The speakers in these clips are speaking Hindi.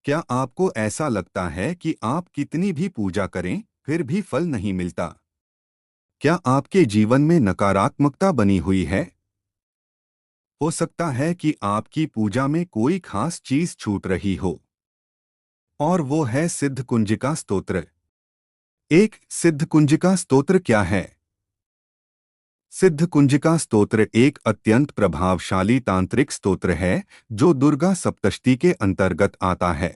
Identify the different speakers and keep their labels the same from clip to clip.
Speaker 1: क्या आपको ऐसा लगता है कि आप कितनी भी पूजा करें, फिर भी फल नहीं मिलता? क्या आपके जीवन में नकारात्मकता बनी हुई है? हो सकता है कि आपकी पूजा में कोई खास चीज छूट रही हो, और वो है सिद्ध कुंजिका स्तोत्र। एक सिद्ध कुंजिका स्तोत्र क्या है? सिद्ध कुंजिका स्तोत्र एक अत्यंत प्रभावशाली तांत्रिक स्तोत्र है जो दुर्गा सप्तशती के अंतर्गत आता है।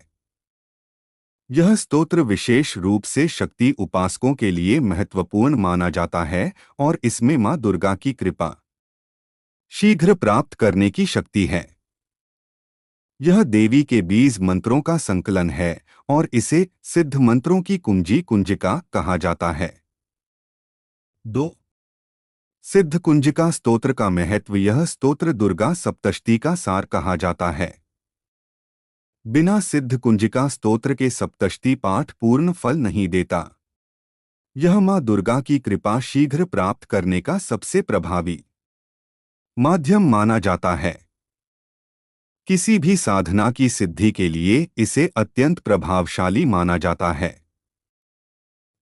Speaker 1: यह स्तोत्र विशेष रूप से शक्ति उपासकों के लिए महत्वपूर्ण माना जाता है और इसमें मां दुर्गा की कृपा शीघ्र प्राप्त करने की शक्ति है। यह देवी के 20 मंत्रों का संकलन है और इसे सिद्ध मंत्रों की कुंजी कुंजिका कहा जाता है। 2 सिद्ध कुंजिका स्तोत्र का महत्व। यह स्तोत्र दुर्गा सप्तशती का सार कहा जाता है। बिना सिद्ध कुंजिका स्तोत्र के सप्तशती पाठ पूर्ण फल नहीं देता। यह मां दुर्गा की कृपा शीघ्र प्राप्त करने का सबसे प्रभावी माध्यम माना जाता है। किसी भी साधना की सिद्धि के लिए इसे अत्यंत प्रभावशाली माना जाता है।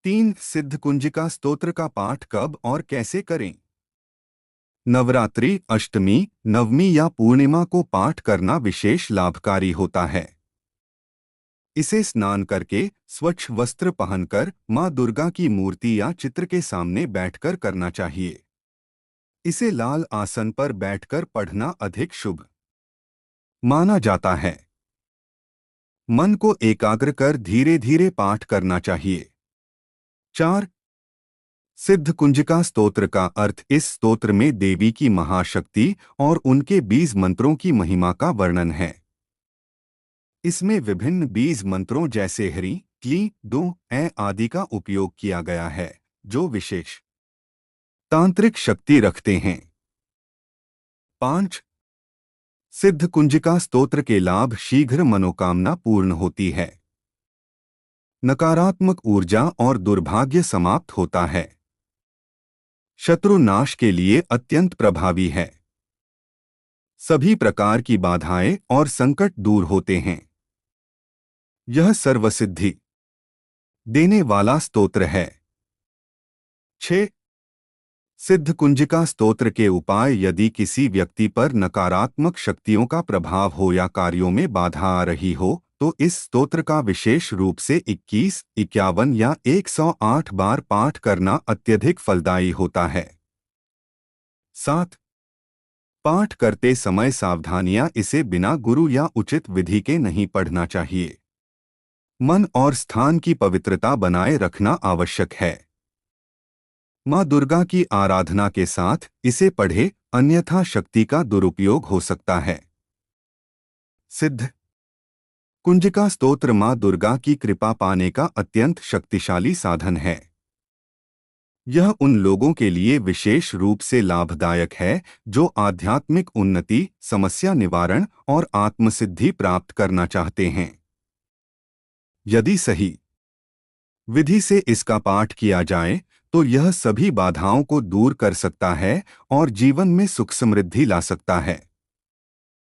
Speaker 1: 3 सिद्ध कुंजिका स्तोत्र का पाठ कब और कैसे करें? नवरात्रि, अष्टमी, नवमी या पूर्णिमा को पाठ करना विशेष लाभकारी होता है। इसे स्नान करके, स्वच्छ वस्त्र पहनकर मां दुर्गा की मूर्ति या चित्र के सामने बैठकर करना चाहिए। इसे लाल आसन पर बैठकर पढ़ना अधिक शुभ माना जाता है। मन को एकाग्र कर धीरे धीरे पाठ करना चाहिए। 4 सिद्ध कुंजिका स्तोत्र का अर्थ। इस स्तोत्र में देवी की महाशक्ति और उनके 20 मंत्रों की महिमा का वर्णन है। इसमें विभिन्न 20 मंत्रों जैसे हरि, क्ली, दो, ऐ आदि का उपयोग किया गया है, जो विशेष तांत्रिक शक्ति रखते हैं। 5 सिद्ध कुंजिका स्तोत्र के लाभ। शीघ्र मनोकामना पूर्ण होती है। नकारात्मक ऊर्जा और दुर्भाग्य समाप्त होता है। शत्रु नाश के लिए अत्यंत प्रभावी है। सभी प्रकार की बाधाएं और संकट दूर होते हैं। यह सर्वसिद्धि देने वाला स्तोत्र है। 6 सिद्ध कुंजिका स्तोत्र के उपाय। यदि किसी व्यक्ति पर नकारात्मक शक्तियों का प्रभाव हो या कार्यों में बाधा आ रही हो, तो इस स्तोत्र का विशेष रूप से 21, 51 या 108 बार पाठ करना अत्यधिक फलदायी होता है। 7 पाठ करते समय सावधानियां। इसे बिना गुरु या उचित विधि के नहीं पढ़ना चाहिए। मन और स्थान की पवित्रता बनाए रखना आवश्यक है। मां दुर्गा की आराधना के साथ इसे पढ़े, अन्यथा शक्ति का दुरुपयोग हो सकता है। सिद्ध कुंजिका स्तोत्र मां दुर्गा की कृपा पाने का अत्यंत शक्तिशाली साधन है। यह उन लोगों के लिए विशेष रूप से लाभदायक है जो आध्यात्मिक उन्नति, समस्या निवारण और आत्मसिद्धि प्राप्त करना चाहते हैं। यदि सही विधि से इसका पाठ किया जाए तो यह सभी बाधाओं को दूर कर सकता है और जीवन में सुख समृद्धि ला सकता है।